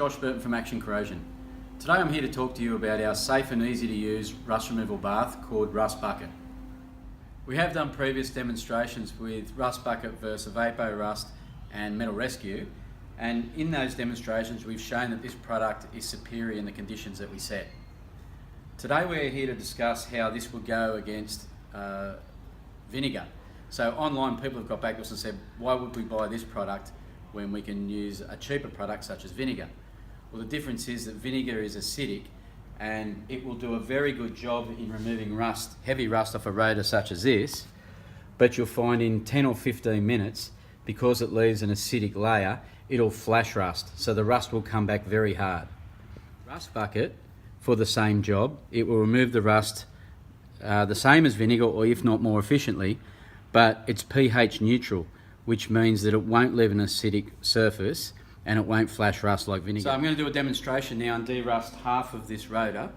Josh Burton from Action Corrosion. Today I'm here to talk to you about our safe and easy to use rust removal bath called Rust Bucket. We have done previous demonstrations with Rust Bucket versus Vapo Rust and Metal Rescue, and in those demonstrations we've shown that this product is superior in the conditions that we set. Today we're here to discuss how this will go against Vinegar. So online people have got back to us and said, why would we buy this product when we can use a cheaper product such as Vinegar? Well, the difference is that Vinegar is acidic and it will do a very good job in removing rust, heavy rust off a rotor such as this, but you'll find in 10 or 15 minutes, because it leaves an acidic layer, it'll flash rust, so the rust will come back very hard. Rust Bucket, for the same job, it will remove the rust the same as Vinegar, or if not more efficiently, but it's pH neutral, which means that it won't leave an acidic surface and it won't flash rust like Vinegar. So I'm going to do a demonstration now and de-rust half of this rotor.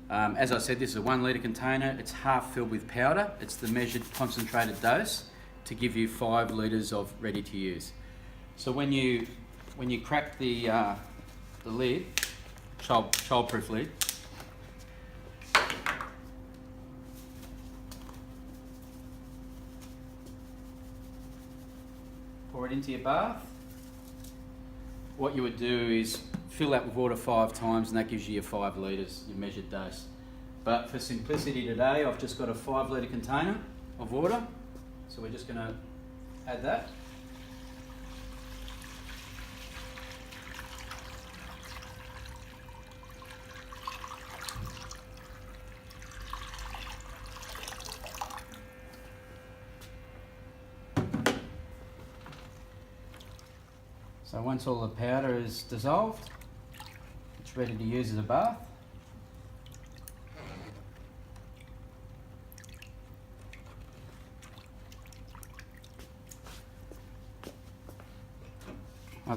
As I said, this is a 1 litre container. It's half filled with powder. It's the measured concentrated dose to give you 5 litres of ready to use. So when you crack the lid, childproof lid, pour it into your bath. What you would do is fill that with water 5 times and that gives you your 5 litres, your measured dose. But for simplicity today, I've just got a 5 litre container of water. So we're just going to add that. So once all the powder is dissolved, it's ready to use as a bath.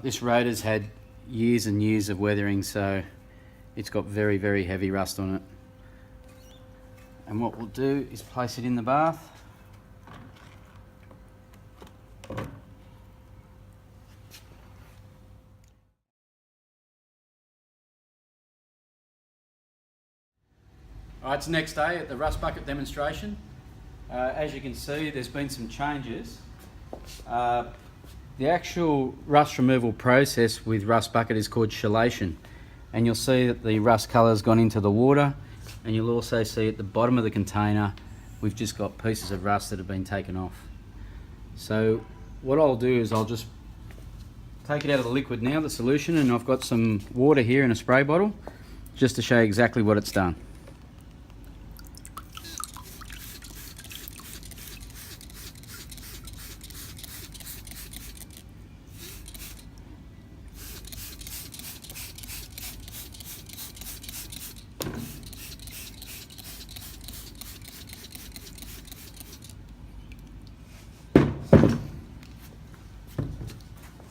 This rotor's had years and years of weathering, so it's got very, very heavy rust on it. And what we'll do is place it in the bath. Alright, it's the next day at the Rust Bucket demonstration. As you can see, there's been some changes. The actual rust removal process with Rust Bucket is called chelation, and you'll see that the rust colour has gone into the water, and you'll also see at the bottom of the container we've just got pieces of rust that have been taken off. So what I'll do is I'll just take it out of the liquid now, the solution, and I've got some water here in a spray bottle just to show you exactly what it's done.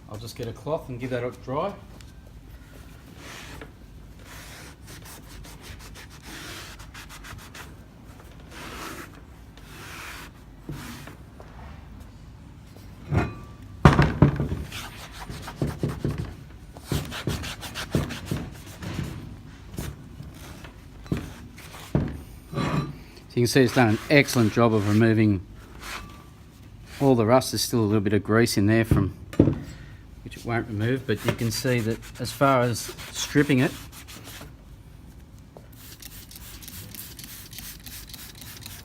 I'll just get a cloth and give that a dry. So you can see it's done an excellent job of removing all the rust. There's still a little bit of grease in there from which it won't remove, but you can see that as far as stripping it,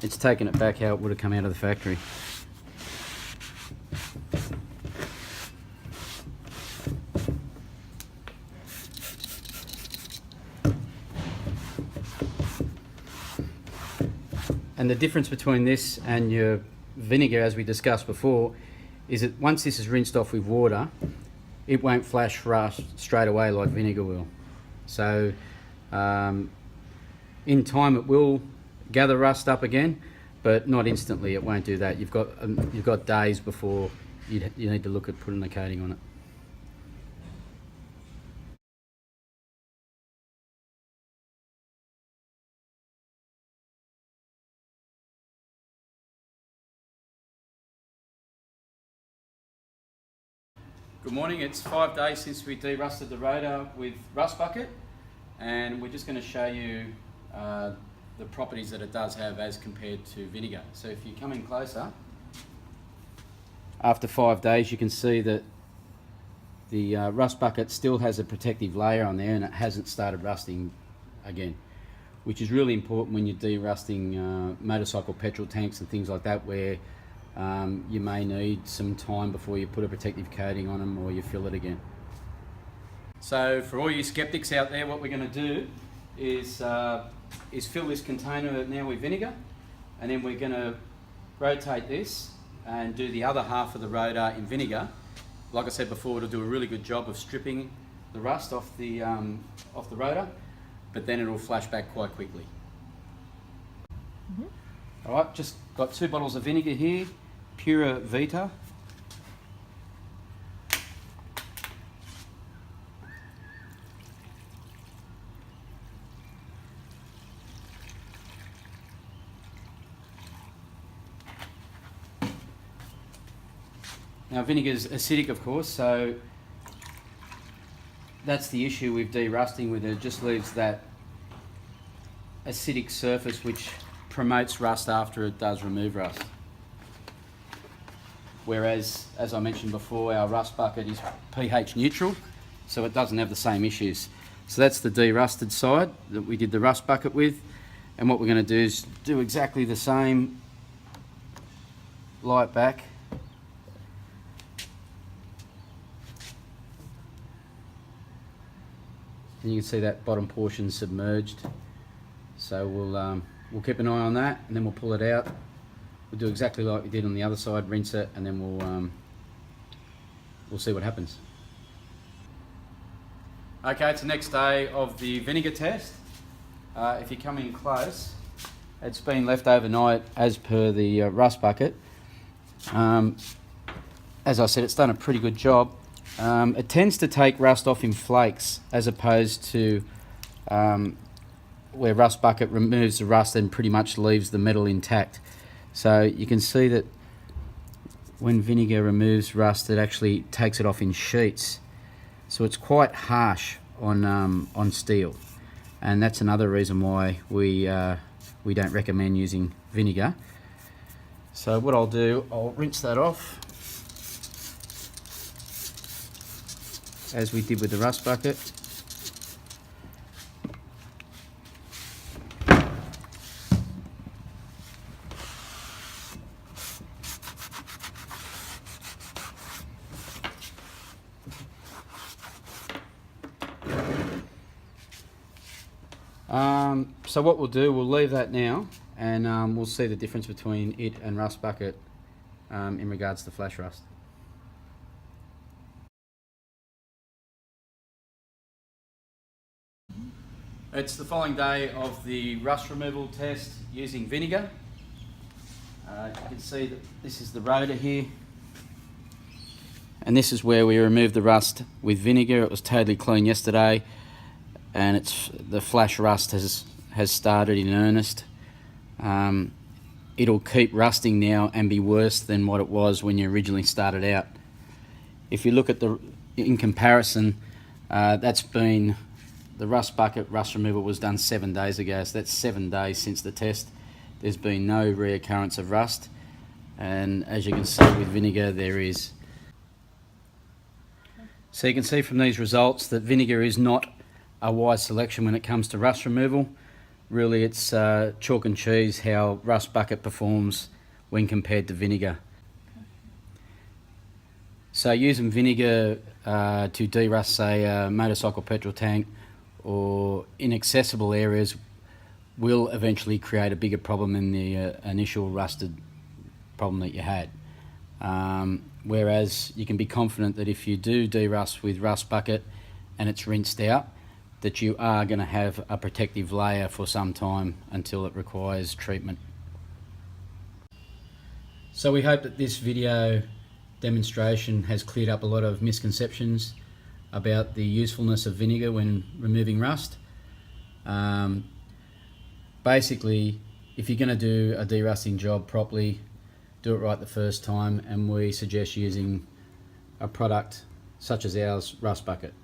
it's taken it back how it would have come out of the factory. And the difference between this and your Vinegar, as we discussed before, is that once this is rinsed off with water, it won't flash rust straight away like Vinegar will. So in time it will gather rust up again, but not instantly. It won't do that. You've got days before you need to look at putting a coating on it. Good morning. It's 5 days since we de-rusted the rotor with Rust Bucket, and we're just going to show you the properties that it does have as compared to vinegar. So if you come in closer, after 5 days you can see that the Rust Bucket still has a protective layer on there and it hasn't started rusting again, which is really important when you're de-rusting motorcycle petrol tanks and things like that, where you may need some time before you put a protective coating on them or you fill it again. So for all you skeptics out there, what we're going to do is fill this container now with vinegar, and then we're going to rotate this and do the other half of the rotor in vinegar. Like I said before, it'll do a really good job of stripping the rust off the rotor, but then it'll flash back quite quickly. Alright, just got 2 bottles of vinegar here, Pura Vita. Now vinegar is acidic, of course, so that's the issue with de-rusting with it. It just leaves that acidic surface which promotes rust after it does remove rust. Whereas, as I mentioned before, our Rust Bucket is pH neutral, so it doesn't have the same issues. So that's the de-rusted side that we did the Rust Bucket with, and what we're going to do is do exactly the same, light back. And you can see that bottom portion submerged. So we'll keep an eye on that, and then we'll pull it out. We'll do exactly like we did on the other side, rinse it, and then we'll see what happens. Okay, it's the next day of the vinegar test. If you come in close, it's been left overnight as per the Rust Bucket. As I said, it's done a pretty good job. It tends to take rust off in flakes, as opposed to where Rust Bucket removes the rust and pretty much leaves the metal intact. So you can see that when vinegar removes rust, it actually takes it off in sheets. So it's quite harsh on steel, and that's another reason why we don't recommend using vinegar. So what I'll do, I'll rinse that off as we did with the Rust Bucket. So what we'll do, we'll leave that now, and we'll see the difference between it and Rust Bucket in regards to flash rust. It's the following day of the rust removal test using vinegar. You can see that this is the rotor here, and this is where we removed the rust with vinegar. It was totally clean yesterday, and the flash rust has started in earnest. It'll keep rusting now and be worse than what it was when you originally started out. If you look at in comparison, that's been the Rust Bucket rust removal was done 7 days ago, so that's 7 days since the test. There's been no reoccurrence of rust, and as you can see with vinegar, there is. So you can see from these results that vinegar is not a wise selection when it comes to rust removal. Really, it's chalk and cheese how Rust Bucket performs when compared to vinegar. So using vinegar to de-rust, say, a motorcycle petrol tank or inaccessible areas will eventually create a bigger problem than the initial rusted problem that you had. Whereas you can be confident that if you do de-rust with Rust Bucket and it's rinsed out, that you are going to have a protective layer for some time until it requires treatment. So we hope that this video demonstration has cleared up a lot of misconceptions about the usefulness of vinegar when removing rust. Basically, if you're going to do a de-rusting job properly, do it right the first time, and we suggest using a product such as ours, Rust Bucket.